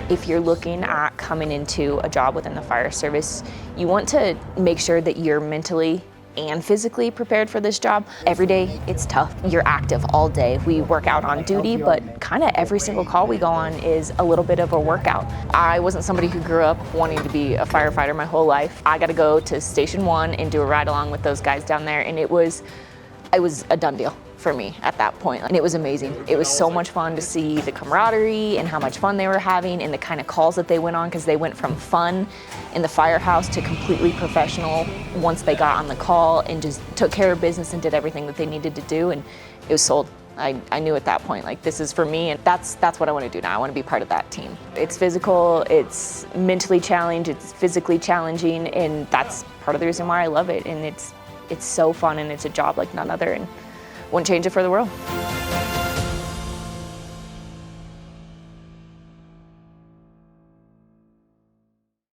If you're looking at coming into a job within the fire service, you want to make sure that you're mentally and physically prepared for this job. Every day it's tough. You're active all day. We work out on duty, but kind of every single call we go on is a little bit of a workout. I wasn't somebody who grew up wanting to be a firefighter my whole life. I got to go to Station 1 and do a ride along with those guys down there, and it was a done deal for me at that point, and it was amazing. It was so much fun to see the camaraderie and how much fun they were having and the kind of calls that they went on, because they went from fun in the firehouse to completely professional once they got on the call and just took care of business and did everything that they needed to do, and it was sold. I knew at that point, like, this is for me, and that's what I want to do now. I want to be part of that team. It's physical, it's mentally challenged, it's physically challenging, and that's part of the reason why I love it, and it's so fun, and it's a job like none other, and wouldn't change it for the world.